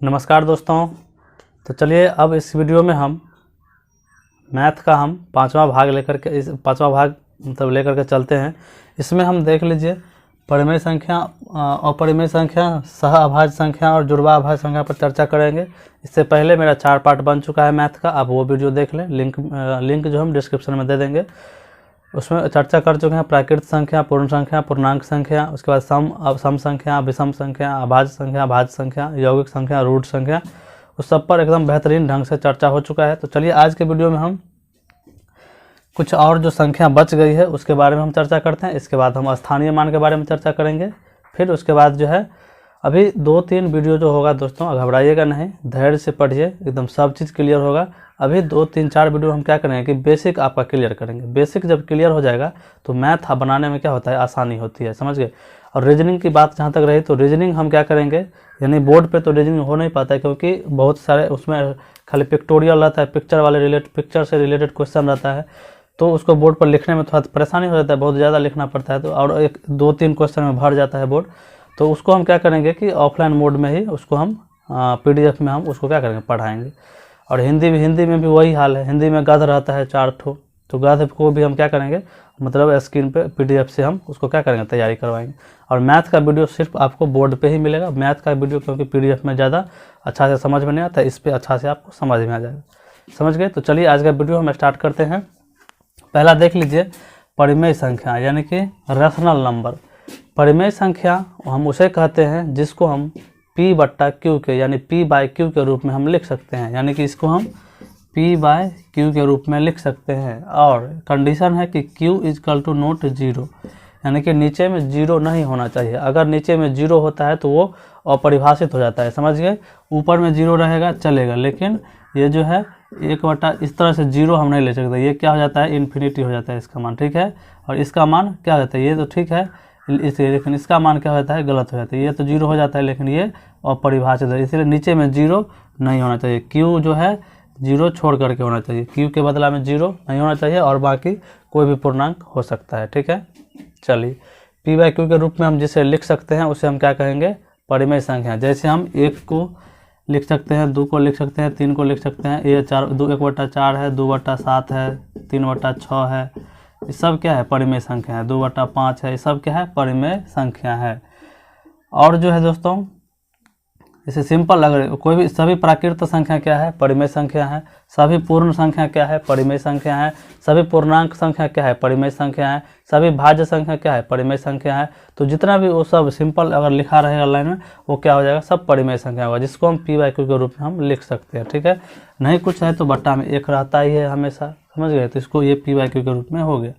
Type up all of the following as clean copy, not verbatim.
नमस्कार दोस्तों। तो चलिए अब इस वीडियो में हम मैथ का पांचवा भाग लेकर के चलते हैं। इसमें हम देख लीजिए परिमेय संख्या, अपरिमेय संख्या, सह अभाज्य संख्या और जुड़वा अभाज्य संख्या पर चर्चा करेंगे। इससे पहले मेरा 4 पार्ट बन चुका है मैथ का, आप वो वीडियो देख लें। लिंक जो हम डिस्क्रिप्शन में दे देंगे। उसमें चर्चा कर चुके हैं प्राकृत संख्या, पूर्ण संख्या, पूर्णांक संख्या, उसके बाद सम संख्या, विषम संख्या, अभाज्य संख्या, भाज्य संख्या, यौगिक संख्या, रूट संख्या, उस सब पर एकदम बेहतरीन ढंग से चर्चा हो चुका है। तो चलिए आज के वीडियो में हम कुछ और जो संख्या बच गई है उसके बारे में हम चर्चा करते हैं। इसके बाद हम स्थानीय मान के बारे में चर्चा करेंगे। फिर उसके बाद जो है अभी 2-3 वीडियो जो होगा दोस्तों, घबराइएगा नहीं, धैर्य से पढ़िए, एकदम सब चीज़ क्लियर होगा। अभी 2-3-4 वीडियो हम क्या करेंगे कि बेसिक आपका क्लियर करेंगे। बेसिक जब क्लियर हो जाएगा तो मैथ बनाने में क्या होता है, आसानी होती है, समझ गए। और रीजनिंग की बात जहाँ तक रही तो रीजनिंग हम क्या करेंगे, यानी बोर्ड पे तो रीजनिंग हो नहीं पाता है क्योंकि बहुत सारे उसमें खाली पिक्टोरियल रहता है, पिक्चर से रिलेटेड क्वेश्चन रहता है, तो उसको बोर्ड पर लिखने में थोड़ा परेशानी हो जाता है, बहुत ज़्यादा लिखना पड़ता है, तो और 1-2-3 क्वेश्चन में भर जाता है बोर्ड। तो उसको हम क्या करेंगे कि ऑफलाइन मोड में ही उसको हम PDF में हम उसको क्या करेंगे, पढ़ाएंगे। और हिंदी में भी वही हाल है। हिंदी में गद्य रहता है 4 ठो, तो गद्य को भी हम क्या करेंगे, मतलब स्क्रीन पे PDF से हम उसको क्या करेंगे, तैयारी करवाएंगे। और मैथ का वीडियो सिर्फ आपको बोर्ड पे ही मिलेगा। मैथ का वीडियो क्योंकि PDF में ज़्यादा अच्छा से समझ में नहीं आता, इस पर अच्छा से आपको समझ में आ जाएगा, समझ गए। तो चलिए आज का वीडियो हम स्टार्ट करते हैं। पहला देख लीजिए परिमेय संख्या, यानी कि रैशनल नंबर। परिमेय संख्या हम उसे कहते हैं जिसको हम P/Q के यानी P/Q के रूप में हम लिख सकते हैं, यानी कि इसको हम P/Q के रूप में लिख सकते हैं। और कंडीशन है कि Q = नॉट 0, यानी कि नीचे में 0 नहीं होना चाहिए। अगर नीचे में 0 होता है तो वो अपरिभाषित हो जाता है, समझ गए। ऊपर में 0 रहेगा चलेगा, लेकिन ये जो है 1/, इस तरह से 0 हम नहीं ले सकते। ये क्या हो जाता है, इन्फिनिटी हो जाता है इसका मान, ठीक है। और इसका मान क्या हो जाता है, ये तो ठीक है, लेकिन इसका मान क्या होता है, गलत हो जाता है। ये तो 0 हो जाता है लेकिन ये अपरिभाषित है, इसलिए नीचे में 0 नहीं होना चाहिए। Q जो है 0 छोड़ करके होना चाहिए, Q के बदला में 0 नहीं होना चाहिए, और बाकी कोई भी पूर्णांक हो सकता है, ठीक है। चलिए P/Q के रूप में हम जिसे लिख सकते हैं उसे हम क्या कहेंगे, परिमेय संख्या। जैसे हम 1 को लिख सकते हैं, 2 को लिख सकते हैं, 3 को लिख सकते हैं, ये 1/4 है, 2/7 है, 3/6 है, ये सब क्या है, परिमेय संख्या है। 2/5 है, ये सब क्या है, परिमेय संख्या है। और जो है दोस्तों, इसे सिंपल अगर कोई भी सभी प्राकृत संख्या क्या है, परिमेय संख्या है। सभी पूर्ण संख्या क्या है, परिमेय संख्या है। सभी पूर्णांक संख्या क्या है, परिमेय संख्या है। सभी भाज्य संख्या क्या है, परिमेय संख्या है। तो जितना भी वो सब सिंपल अगर लिखा रहेगा लाइन में, वो क्या हो जाएगा, सब परिमेय संख्या होगा, जिसको हम P/Q के रूप में हम लिख सकते हैं, ठीक है। नहीं कुछ है तो बट्टा में 1 रहता ही है हमेशा, समझ गए। तो इसको ये P/Q के रूप में हो गया।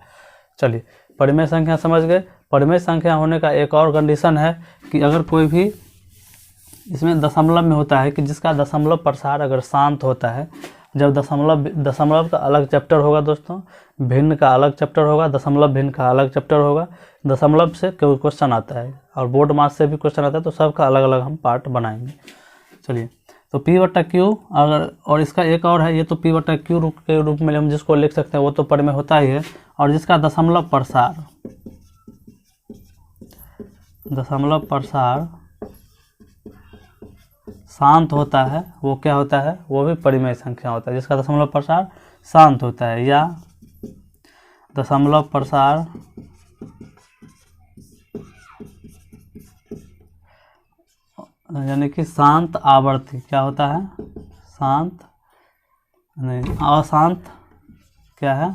चलिए परिमेय संख्या समझ गए। परिमेय संख्या होने का एक और कंडीशन है कि अगर कोई भी इसमें दशमलव में होता है कि जिसका दशमलव प्रसार अगर शांत होता है, जब दशमलव का अलग चैप्टर होगा दोस्तों, भिन्न का अलग चैप्टर होगा, दशमलव भिन्न का अलग चैप्टर होगा। दशमलव से कोई क्वेश्चन आता है और बोर्ड मार्क्स से भी क्वेश्चन आता है, तो सबका अलग अलग हम पार्ट बनाएंगे। चलिए तो P/Q अगर, और इसका एक और है, ये तो P/Q के रूप में हम जिसको लिख सकते हैं वो तो परिमेय होता ही है। और जिसका दशमलव प्रसार शांत होता है वो क्या होता है, वो भी परिमेय संख्या होता है। जिसका दशमलव प्रसार शांत होता है या दशमलव प्रसार यानी कि शांत आवर्ती क्या होता है, शांत नहीं, अशांत क्या है,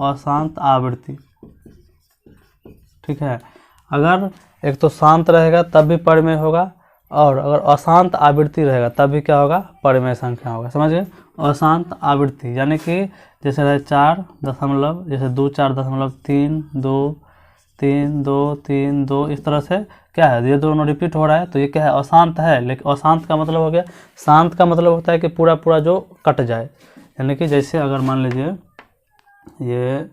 अशांत आवृत्ति, ठीक है। अगर एक तो शांत रहेगा तब भी परिमेय होगा, और अगर अशांत आवृत्ति रहेगा तब भी क्या होगा, परिमेय संख्या होगा, समझ गए। अशांत आवृत्ति यानी कि जैसे रहे 4 दशमलव, जैसे 2 4.3 2 3 2 3 2, इस तरह से क्या है, ये दोनों रिपीट हो रहा है, तो ये क्या है, अशांत है। लेकिन अशांत का मतलब हो गया, शांत का मतलब होता है कि पूरा जो कट जाए। यानी कि जैसे अगर मान लीजिए ये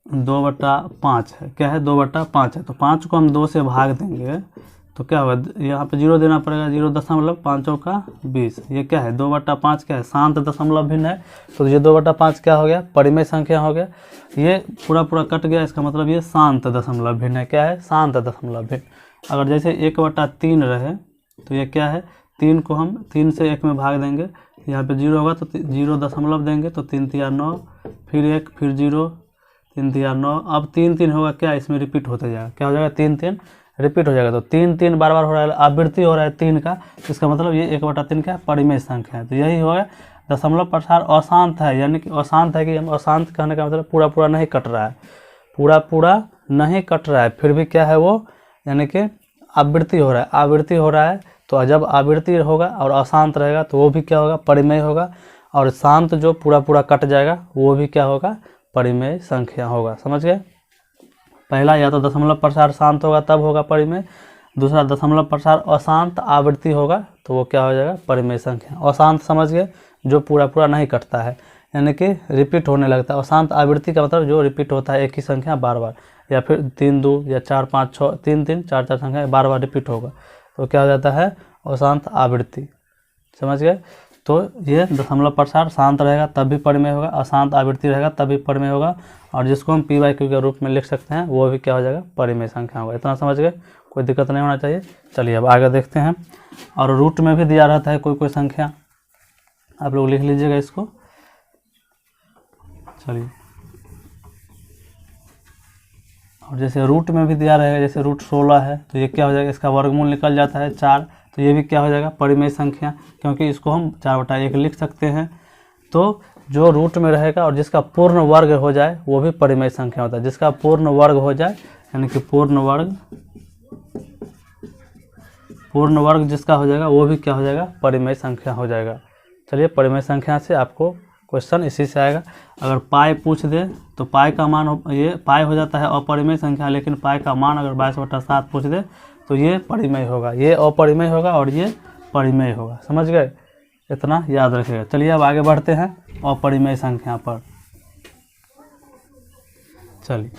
2/5 है, क्या है, 2/5 है, तो 5 को हम 2 से भाग देंगे तो क्या होगा, यहाँ पे 0 देना पड़ेगा, 0.5 का 20। ये क्या है, 2/5 क्या है, शांत दशमलव भिन्न है, तो ये 2/5 क्या हो गया, परिमेय संख्या हो गया। ये पूरा कट गया, इसका मतलब ये शांत दशमलव भिन्न है, क्या है, शांत दशमलव भिन्न। अगर जैसे 1/3 रहे तो ये क्या है, 3 को हम 3 से 1 में भाग देंगे, यहाँ पे 0 होगा तो 0 दशमलव देंगे तो 3 तिया 9, फिर 1, फिर 0, 3 तिया 9। अब 3 3 होगा क्या, इसमें रिपीट होते जाएगा, क्या हो जाएगा 3 3 रिपीट हो जाएगा। तो 3 3 बार बार हो रहा है, आवृत्ति हो रहा है 3 का, इसका मतलब ये 1/3 क्या परिमेय संख्या है। तो यही होगा दशमलव प्रसार अशांत है, यानी कि अशांत है कि हम अशांत कहने का मतलब पूरा पूरा नहीं कट रहा है, पूरा पूरा नहीं कट रहा है, फिर भी क्या है वो, यानी कि आवृत्ति हो रहा है, आवृत्ति हो रहा है। तो जब आवृत्ति होगा और अशांत रहेगा तो वो भी क्या होगा, परिमेय होगा। और शांत जो पूरा पूरा कट जाएगा वो भी क्या होगा, परिमेय संख्या होगा। समझ गए? पहला या तो दशमलव प्रसार शांत होगा तब होगा परिमेय, दूसरा दशमलव प्रसार अशांत आवृत्ति होगा तो वो क्या हो जाएगा, परिमेय संख्या। अशांत समझ गए, जो पूरा पूरा नहीं कटता है, यानी कि रिपीट होने लगता है। अशांत आवृत्ति का मतलब जो रिपीट होता है एक ही संख्या बार बार, या फिर 3 2 या 4 5 6 3 3 4 4 संख्या बार बार रिपीट होगा तो क्या हो जाता है, अशांत आवृत्ति। समझ गए? तो ये दशमलव प्रसार शांत रहेगा तब भी परिमेय होगा, अशांत आवृत्ति रहेगा तब भी परिमेय होगा, और जिसको हम p/q के रूप में लिख सकते हैं वो भी क्या हो जाएगा, परिमेय संख्या होगा। इतना समझ गए, कोई दिक्कत नहीं होना चाहिए। चलिए अब आगे देखते हैं। और रूट में भी दिया रहता है कोई कोई संख्या, आप लोग लिख लीजिएगा इसको। चलिए, और जैसे रूट में भी दिया रहेगा, जैसे रूट 16 है तो ये क्या हो जाएगा, इसका वर्गमूल निकल जाता है 4, तो ये भी क्या हो जाएगा, परिमेय संख्या, क्योंकि इसको हम 4/1 लिख सकते हैं। तो जो रूट में रहेगा और जिसका पूर्ण वर्ग हो जाए वो भी परिमेय संख्या होता है। जिसका पूर्ण वर्ग हो जाए, यानी कि पूर्ण वर्ग जिसका हो जाएगा वो भी क्या हो जाएगा, परिमेय संख्या हो जाएगा। चलिए, परिमेय संख्या से आपको क्वेश्चन इसी से आएगा। अगर पाई पूछ दे तो पाई का मान ये पाई हो जाता है अपरिमेय संख्या, लेकिन पाई का मान अगर 22/7 पूछ दे तो ये परिमेय होगा, ये अपरिमेय होगा और ये परिमेय होगा। समझ गए? इतना याद रखिएगा। चलिए अब आगे बढ़ते हैं अपरिमेय संख्या पर। चलिए,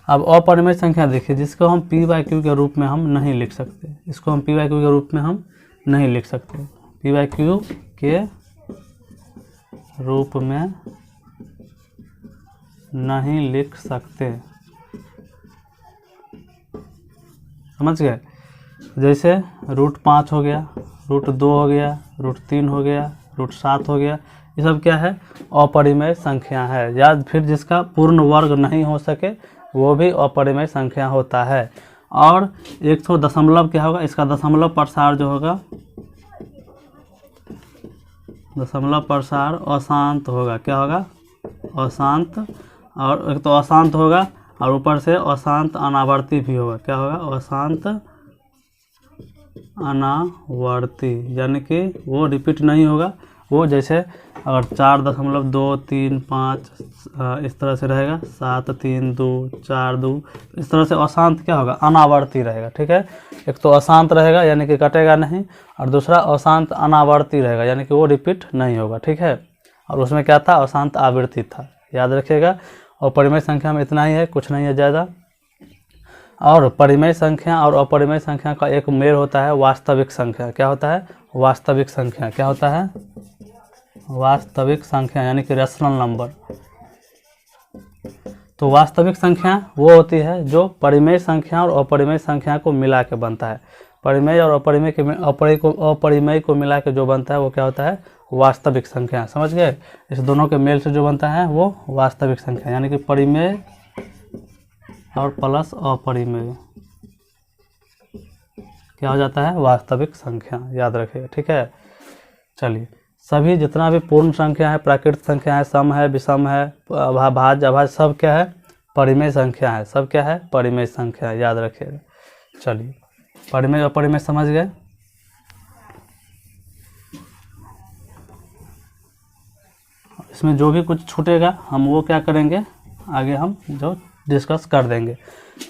अब अपरिमेय संख्या देखिए, जिसको हम p/q के रूप में हम नहीं लिख सकते, इसको हम p/q के रूप में हम नहीं लिख सकते, p/q के रूप में नहीं लिख सकते। समझ गए? जैसे रूट 5 हो गया, रूट 2 हो गया, रूट 3 हो गया, रूट 7 हो गया, ये सब क्या है, अपरिमेय संख्या है। या फिर जिसका पूर्ण वर्ग नहीं हो सके वो भी अपरिमेय संख्या होता है। और एक तो दशमलव क्या होगा, इसका दशमलव प्रसार जो होगा, दशमलव प्रसार अशांत होगा। क्या होगा, अशांत। और एक तो अशांत होगा और ऊपर से अशांत अनावर्ती भी होगा। क्या होगा, अशांत अनावर्ती, यानी कि वो रिपीट नहीं होगा। वो जैसे अगर 4.235 इस तरह से रहेगा, 7 3 2 4 2, इस तरह से अशांत क्या होगा, अनावर्ती रहेगा। ठीक है, एक तो अशांत रहेगा यानी कि कटेगा नहीं, और दूसरा अशांत अनावर्ती रहेगा यानी कि वो रिपीट नहीं होगा। ठीक है, और उसमें क्या था, अशांत आवृत्ति था, याद रखिएगा। और परिमेय संख्या में इतना ही है, कुछ नहीं है ज़्यादा। और परिमेय संख्या और अपरिमेय संख्या का एक मेल होता है वास्तविक संख्या। क्या होता है, वास्तविक संख्या। क्या होता है, वास्तविक संख्या, यानी कि रेशनल नंबर। तो वास्तविक संख्या वो होती है जो परिमेय संख्या और अपरिमेय संख्या को मिला के बनता है। परिमेय और अपरिमेय को मिला के जो बनता है वो क्या होता है, वास्तविक संख्या। समझ गए? इस दोनों के मेल से जो बनता है वो वास्तविक संख्या, यानी कि परिमेय और प्लस अपरिमेय क्या हो जाता है, वास्तविक संख्या। याद रखिएगा। ठीक है, चलिए, सभी जितना भी पूर्ण संख्या है, प्राकृत संख्या है, सम है, विषम है, भाज्य अभाज्य, सब क्या है, परिमेय संख्या है। सब क्या है, परिमेय संख्या है। याद रखिएगा। चलिए, परिमेय अपरिमेय समझ गए। इसमें जो भी कुछ छूटेगा हम वो क्या करेंगे, आगे हम जो डिस्कस कर देंगे।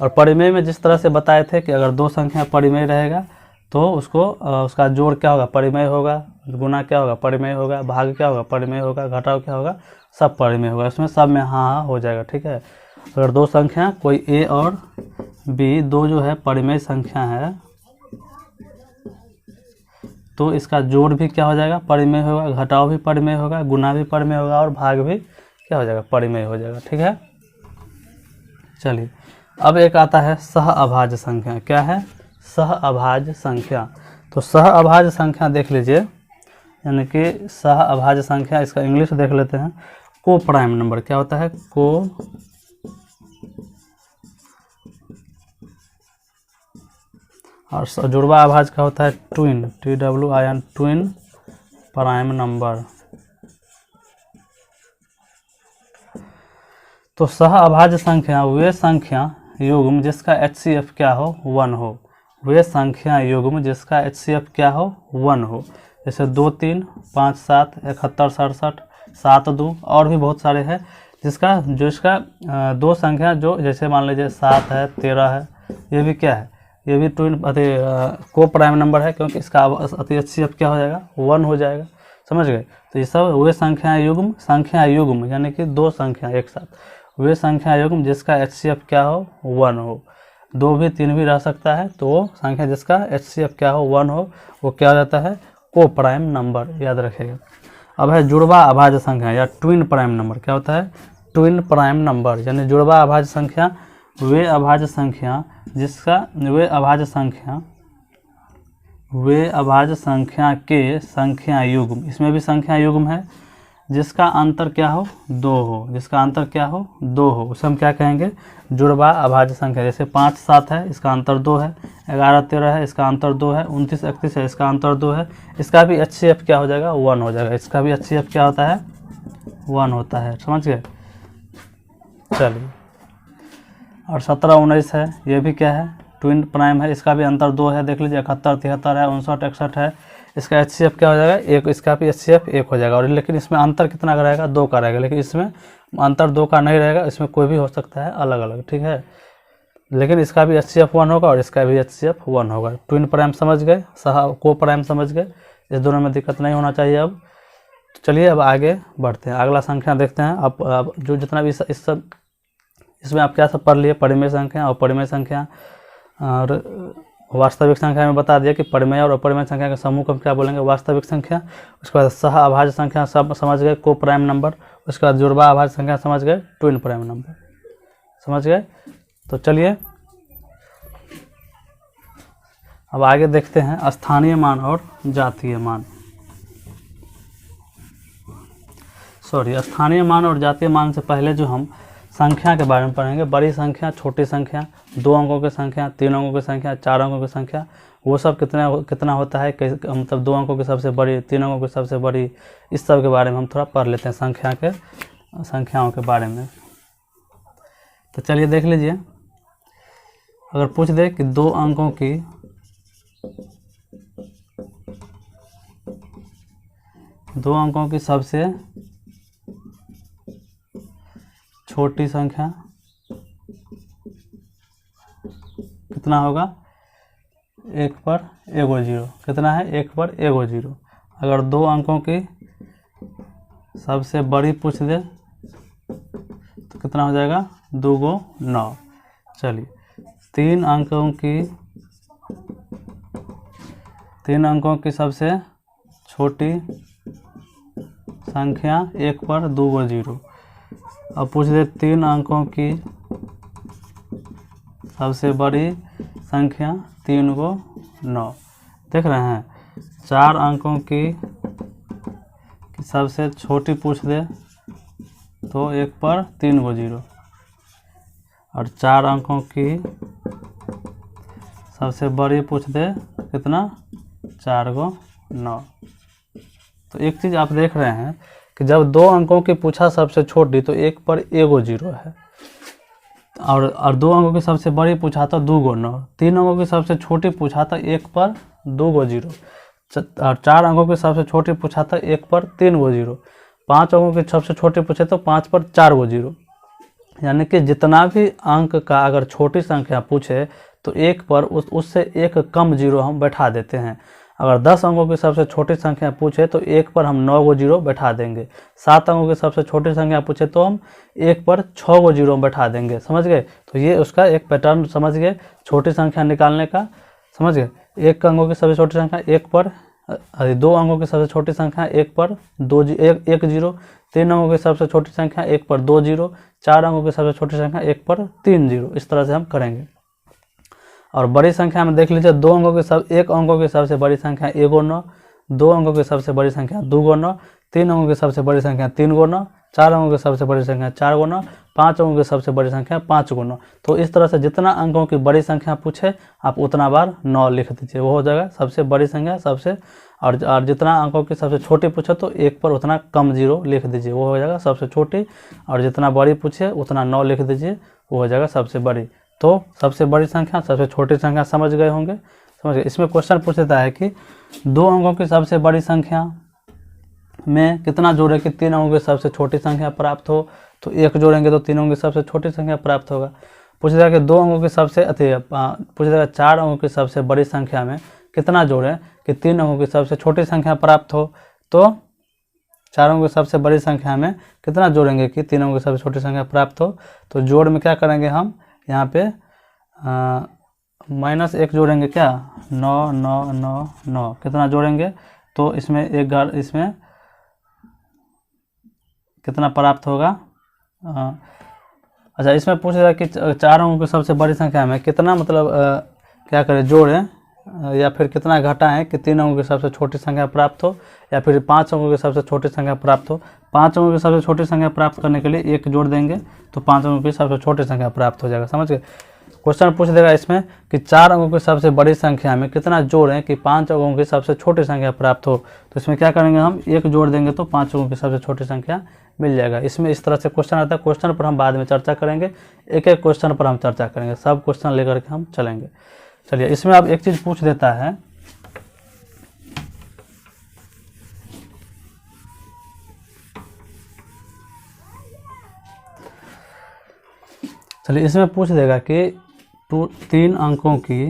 और परिमेय में जिस तरह से बताए थे कि अगर दो संख्या परिमेय रहेगा तो उसको उसका जोड़ क्या होगा, परिमेय होगा, गुना क्या होगा, परिमेय होगा, भाग क्या होगा, परिमेय होगा, घटाव क्या होगा, सब परिमेय होगा। इसमें सब में हाँ हो जाएगा। ठीक है, अगर दो संख्या कोई a और b दो जो है परिमेय संख्या है तो इसका जोड़ भी क्या हो जाएगा, परिमेय होगा, घटाव भी परिमेय होगा, गुना भी परिमेय होगा और भाग भी क्या हो जाएगा, परिमेय हो जाएगा। ठीक है, चलिए, अब एक आता है सह अभाज्य संख्या। क्या है, सह अभाज्य संख्या। तो सह अभाज्य संख्या देख लीजिए, यानी कि सह अभाज्य संख्या, इसका इंग्लिश देख लेते हैं। को प्राइम नंबर क्या होता है? को और जुड़वा अभाज्य क्या होता है? Twin, TWIN, twin prime number. तो सह अभाज्य संख्या वे संख्या युग्म जिसका HCF क्या हो? 1 हो। वे संख्या युग्म जिसका HCF क्या हो? 1 हो। जैसे 2 3 5 7 71 67 7 2 और भी बहुत सारे हैं जिसका दो संख्या जो, जैसे मान लीजिए 7 है 13 है, ये भी क्या है? ये भी ट्विन को प्राइम नंबर है, क्योंकि इसका HCF क्या हो जाएगा? 1 हो जाएगा। समझ गए? तो ये सब वे संख्या युग्म यानी कि दो संख्या एक साथ, वे संख्या युग्म जिसका HCF क्या हो? 1 हो। 2 भी 3 भी रह सकता है, तो वो संख्या जिसका HCF क्या हो? 1 हो, वो क्या हो जाता है? को प्राइम नंबर, याद रखिएगा। अब है जुड़वा अभाज्य संख्या या ट्विन प्राइम नंबर। क्या होता है? ट्विन प्राइम नंबर, यानी जुड़वा अभाज्य संख्या वे अभाज्य संख्या जिसका वे अभाज्य संख्या के संख्या युग्म, इसमें भी संख्या युग्म है, जिसका अंतर क्या हो? 2 हो। जिसका अंतर क्या हो? 2 हो, उसे हम क्या कहेंगे? जुड़वा अभाज्य संख्या। जैसे 5 7 है, इसका अंतर 2 है, 11 13 है, इसका अंतर 2 है, 29 31 है, इसका अंतर 2 है, इसका भी HCF क्या हो जाएगा? 1 हो जाएगा। इसका भी HCF क्या होता है? 1 होता है। समझ गए? चलिए, और 17 19 है, ये भी क्या है? ट्विन प्राइम है, इसका भी अंतर 2 है। देख लीजिए 71 73 है, 59 61 है, इसका HCF क्या हो जाएगा? 1। इसका भी HCF 1 हो जाएगा। और लेकिन इसमें अंतर कितना का रहेगा? 2 का रहेगा। लेकिन इसमें अंतर 2 का नहीं रहेगा, इसमें कोई भी हो सकता है अलग अलग, ठीक है। लेकिन इसका भी HCF 1 होगा और इसका भी HCF 1 होगा। ट्विन प्राइम समझ गए, को प्राइम समझ गए, इस दोनों में दिक्कत नहीं होना चाहिए। अब चलिए अब आगे बढ़ते हैं, अगला संख्या देखते हैं। अब जो जितना भी इसमें आप क्या सब पढ़ लिए? परिमेय संख्या और परिमेय संख्या और वास्तविक संख्या में बता दिया कि परिमेय और अपरिमेय संख्या के समूह को हम क्या बोलेंगे? वास्तविक संख्या। उसके बाद सह अभाज्य संख्या सब समझ गए, को प्राइम नंबर। उसके बाद जुड़वा अभाज्य संख्या समझ गए, ट्विन प्राइम नंबर समझ गए। तो चलिए अब आगे देखते हैं स्थानीय मान और जातीय मान। स्थानीय मान और जातीय मान से पहले जो हम संख्या के बारे में पढ़ेंगे, बड़ी संख्या, छोटी संख्या, 2 अंकों की संख्या, 3 अंकों की संख्या, 4 अंकों की संख्या, वो सब कितना होता है, मतलब 2 अंकों की सबसे बड़ी, 3 अंकों की सबसे बड़ी, इस सब के बारे में हम थोड़ा पढ़ लेते हैं, संख्याओं के बारे में। तो चलिए देख लीजिए, अगर पूछ दे कि 2 अंकों की सबसे छोटी संख्या कितना होगा? 1 पर एगो 0। कितना है? 1 पर एगो 0। अगर 2 अंकों की सबसे बड़ी पूछ दे तो कितना हो जाएगा? 2 गो 9। चलिए 3 अंकों की सबसे छोटी संख्या 1 पर 2 गो 0। अब पूछ दे 3 अंकों की सबसे बड़ी संख्या 3 गो 9। देख रहे हैं? 4 अंकों की सबसे छोटी पूछ दे तो 1 पर 3 गो 0, और 4 अंकों की सबसे बड़ी पूछ दे कितना? 4 गो 9। तो एक चीज़ आप देख रहे हैं कि जब 2 अंकों की पूछा सबसे छोटी तो 1 पर एगो 0 है, और 2 अंकों की सबसे बड़ी पूछा तो 2 गो 9। 3 अंकों की सबसे छोटी पूछा तो 1 पर 2 गो 0, और 4 अंकों की सबसे छोटी पूछा तो 1 पर 3 गो 0। 5 अंकों की सबसे छोटी पूछे तो 5 पर 4 गो 0। यानी कि जितना भी अंक का अगर छोटी संख्या पूछे तो 1 पर उससे 1 कम 0 हम बैठा देते हैं। अगर 10 अंकों की सबसे छोटी संख्या पूछे तो 1 पर हम 9 गो 0 बैठा देंगे। 7 अंकों की सबसे छोटी संख्या पूछे तो हम 1 पर 6 गो 0 बैठा देंगे। समझ गए? तो ये उसका एक पैटर्न समझ गए छोटी संख्या निकालने का। समझ गए? 1 अंकों की सबसे छोटी संख्या 1 पर 2 अंकों की सबसे छोटी संख्या 1 पर 1 0, 3 अंकों की सबसे छोटी संख्या 1 पर 2 0, 4 अंकों की सबसे छोटी संख्या 1 पर 3 0। इस तरह से हम करेंगे। और बड़ी संख्या में देख लीजिए दो अंकों की एक अंकों की सबसे बड़ी संख्या 1 × 9, दो अंकों की सबसे बड़ी संख्या 2 × 9, तीन अंकों की सबसे बड़ी संख्या 3 × 9, चार अंकों की सबसे बड़ी संख्या 4 × 9, पाँच अंकों की सबसे बड़ी संख्या 5 × 9। तो इस तरह से जितना अंकों की बड़ी संख्या पूछे आप उतना बार 9 लिख दीजिए, वो हो जाएगा सबसे बड़ी संख्या सबसे, और जितना अंकों की सबसे छोटी पूछे तो एक पर उतना कम 0 लिख दीजिए, वो हो जाएगा सबसे छोटी, और जितना बड़ी पूछे उतना 9 लिख दीजिए, वो हो जाएगा सबसे बड़ी। तो सबसे बड़ी संख्या सबसे छोटी संख्या समझ गए होंगे, समझ गए। इसमें क्वेश्चन पूछ देता है कि दो अंकों की सबसे बड़ी संख्या में कितना जोड़े कि 3 अंकों की सबसे छोटी संख्या प्राप्त हो, तो 1 जोड़ेंगे तो 3 अंकों की सबसे छोटी संख्या प्राप्त होगा। पूछ देगा कि दो अंकों की सबसे पूछ देगा 4 अंकों की सबसे बड़ी संख्या में कितना जोड़ें कि 3 अंकों की सबसे छोटी संख्या प्राप्त हो, तो 4 अंकों की सबसे बड़ी संख्या में कितना जोड़ेंगे कि 3 अंकों की सबसे छोटी संख्या प्राप्त हो। तो जोड़ में क्या करेंगे हम यहाँ पे -1 जोड़ेंगे, क्या 9 9 9 9 कितना जोड़ेंगे, तो इसमें इसमें कितना प्राप्त होगा। अच्छा, इसमें पूछ रहा है कि 4 अंकों की सबसे बड़ी संख्या में कितना मतलब क्या करें जोड़ें या फिर कितना घटाएं कि 3 अंकों की सबसे छोटी संख्या प्राप्त हो, या फिर 5 अंकों की सबसे छोटी संख्या प्राप्त हो। 5 अंकों की सबसे छोटी संख्या प्राप्त करने के लिए 1 जोड़ देंगे तो 5 अंकों की सबसे छोटी संख्या प्राप्त हो जाएगा, समझ गए। क्वेश्चन पूछ देगा इसमें कि 4 अंकों की सबसे बड़ी संख्या में कितना जोड़ें कि 5 अंकों की सबसे छोटी संख्या प्राप्त हो। तो इसमें क्या करेंगे हम 1 जोड़ देंगे तो 5 अंकों की सबसे छोटी संख्या मिल जाएगा। इसमें इस तरह से क्वेश्चन आता है। क्वेश्चन पर हम बाद में चर्चा करेंगे, एक एक क्वेश्चन पर हम चर्चा करेंगे, सब क्वेश्चन लेकर के हम चलेंगे। चलिए, इसमें अब एक चीज़ पूछ देता है, चलिए इसमें पूछ देगा कि 3 अंकों की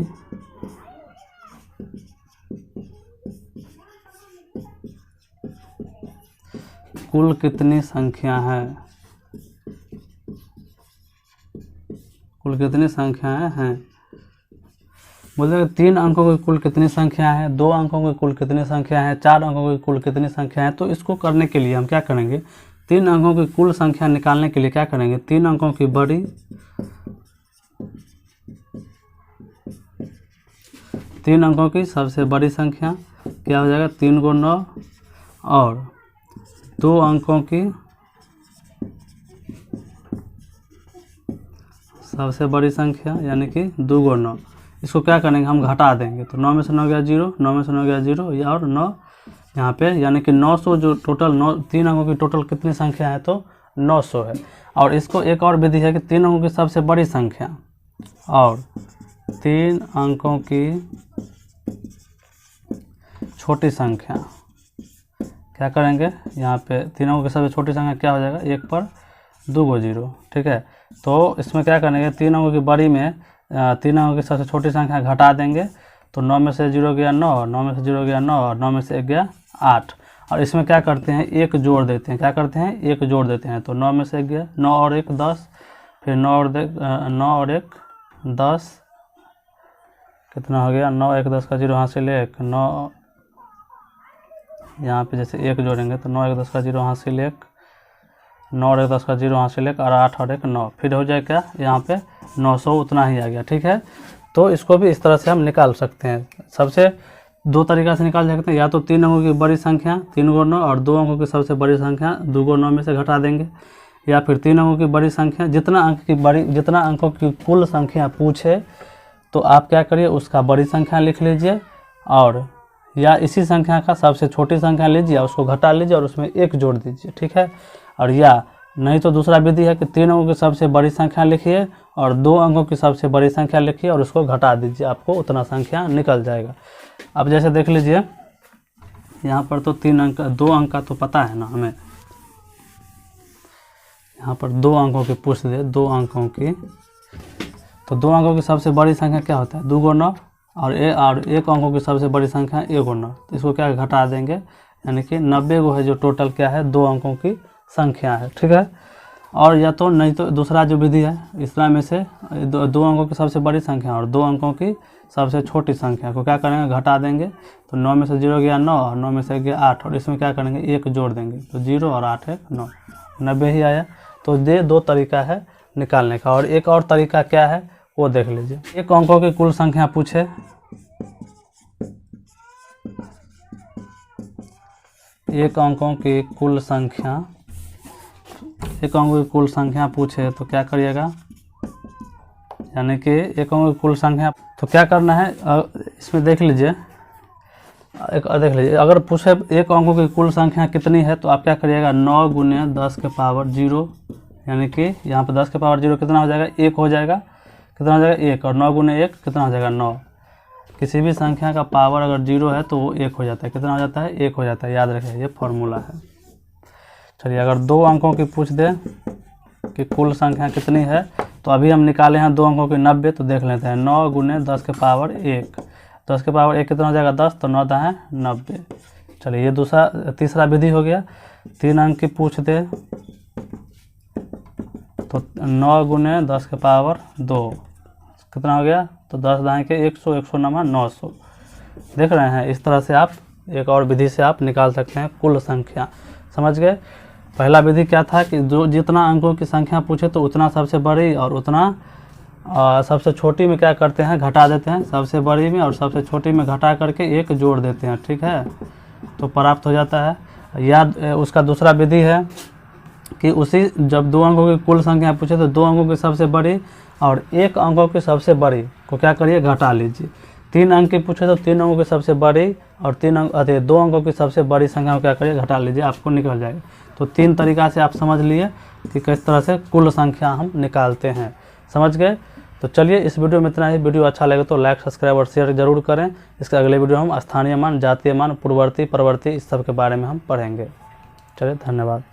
कुल कितनी संख्या है, कुल कितनी संख्याएं हैं। बोले 3 अंकों की कुल कितनी संख्या है, 2 अंकों की कुल कितनी संख्या है, 4 अंकों की कुल कितनी संख्या है। तो इसको करने के लिए हम क्या करेंगे, 3 अंकों की कुल संख्या निकालने के लिए क्या करेंगे, 3 अंकों की बड़ी 3 अंकों की सबसे बड़ी संख्या क्या हो जाएगा 3 × 9, और 2 अंकों की सबसे बड़ी संख्या यानी कि 2 × 9, इसको क्या करेंगे हम घटा देंगे। तो 9 में से 9 गया 0, 9 में से 9 गया 0, और 9 यहाँ पे यानी कि 900 जो टोटल 3 अंकों की टोटल कितनी संख्या है तो 900 है। और इसको एक और विधि है कि 3 अंकों की सबसे बड़ी संख्या और 3 अंकों की छोटी संख्या क्या करेंगे, यहाँ पे 3 अंकों की सबसे छोटी संख्या क्या हो जाएगा 1 पर 2 को 0, ठीक है। तो इसमें क्या करेंगे 3 अंकों की बड़ी में 3 अंकों की सबसे छोटी संख्या घटा देंगे, तो 9 में से 0 गया 9, 9 में से 0 गया 9, और 9 में से 1 गया 8। और इसमें क्या करते हैं 1 जोड़ देते हैं, क्या करते हैं 1 जोड़ देते हैं। तो 9 में से 1 गया 9 और 1 10, फिर 9 और 1 10, कितना हो गया 9 1 10 का 0 हासिल 1, 9 यहाँ पे जैसे 1 जोड़ेंगे तो 9 1 10 का 0 हासिल 1, 9 और 1 10 का 0 हासिल 1, और 8 और 1 9, फिर हो जाए क्या यहाँ पे 900 उतना ही आ गया, ठीक है। तो इसको भी इस तरह से हम निकाल सकते हैं। सबसे 2 तरीका से निकाल सकते हैं, या तो 3 अंकों की बड़ी संख्या 3 × 9 और 2 अंकों की सबसे बड़ी संख्या 2 × 9 में से घटा देंगे, या फिर 3 अंकों की बड़ी संख्या जितना अंकों की कुल संख्या पूछे तो आप क्या करिए उसका बड़ी संख्या लिख लीजिए, और या इसी संख्या का सबसे छोटी संख्या लीजिए उसको घटा लीजिए और उसमें 1 जोड़ दीजिए, ठीक है। और या नहीं तो दूसरा विधि है कि 3 अंकों की सबसे बड़ी संख्या लिखिए और 2 अंकों की सबसे बड़ी संख्या लिखिए और उसको घटा दीजिए, आपको उतना संख्या निकल जाएगा। अब जैसे देख लीजिए यहाँ पर तो 3 अंक 2 अंक का तो पता है ना हमें, यहाँ पर 2 अंकों की पूछ दे 2 अंकों की, तो 2 अंकों की सबसे बड़ी संख्या क्या होता है 2 × 9, और 1 अंकों की सबसे बड़ी संख्या 1 × 9, तो इसको क्या घटा देंगे, यानी कि 90 को है जो टोटल क्या है 2 अंकों की संख्या है, ठीक है। और या तो नहीं तो दूसरा जो विधि है इसमें में से 2 अंकों की सबसे बड़ी संख्या और 2 अंकों की सबसे छोटी संख्या को क्या करेंगे घटा देंगे, तो 9 में से 0 गया 9 और 9 में से गया 8, और इसमें क्या करेंगे 1 जोड़ देंगे, तो 0 और 8 1 9, 90 ही आया। तो ये 2 तरीका है निकालने का। और एक और तरीका क्या है वो देख लीजिए। एक अंकों की कुल संख्या पूछे, एक अंकों की कुल संख्या पूछे तो क्या करिएगा, यानी कि एक अंकों की कुल संख्या, तो क्या करना है इसमें देख लीजिए, अगर पूछे एक अंकों की कुल संख्या कितनी है तो आप क्या करिएगा 9 गुने 10 के पावर 0, यानी कि यहाँ पे 10 के पावर 0 कितना हो जाएगा 1 हो जाएगा, कितना हो जाएगा 1, और 9 गुने 1 कितना हो जाएगा 9। किसी भी संख्या का पावर अगर 0 है तो वो 1 हो जाता है, कितना हो जाता है 1 हो जाता है, याद रखिए ये फॉर्मूला है। चलिए अगर 2 अंकों की पूछ दे कि कुल संख्या कितनी है, तो अभी हम निकाले हैं 2 अंकों की 90, तो देख लेते हैं 9 गुने 10 के पावर 1, 10 के पावर 1 कितना हो जाएगा 10, तो 9 दाएँ 90। चलिए ये तीसरा विधि हो गया। 3 अंक की पूछ दे तो 9 गुने 10 के पावर 2 कितना हो गया, तो 10 दाएँ के 100, 100 नमा 900। देख रहे हैं, इस तरह से आप एक और विधि से आप निकाल सकते हैं कुल संख्या। समझ गए। पहला विधि क्या था कि जो जितना अंकों की संख्या पूछे तो उतना सबसे बड़ी और उतना सबसे छोटी में क्या करते हैं घटा देते हैं, सबसे बड़ी में और सबसे छोटी में घटा करके 1 जोड़ देते हैं, ठीक है, तो प्राप्त हो जाता है। या उसका दूसरा विधि है कि उसी जब 2 अंकों की कुल संख्या पूछे तो 2 अंकों की सबसे बड़ी और 1 अंकों की सबसे बड़ी को क्या करिए घटा लीजिए। 3 अंक की पूछे तो 3 अंकों की सबसे बड़ी और 2 अंकों की सबसे बड़ी संख्या को क्या करिए घटा लीजिए, आपको निकल जाएगा। तो 3 तरीका से आप समझ लिए कि किस तरह से कुल संख्या हम निकालते हैं। समझ गए। तो चलिए इस वीडियो में इतना ही। वीडियो अच्छा लगे तो लाइक, सब्सक्राइब और शेयर जरूर करें। इसके अगले वीडियो हम स्थानीय मान, जातीय मान, पूर्ववर्ती, परवर्ती इस सब के बारे में हम पढ़ेंगे। चलिए धन्यवाद।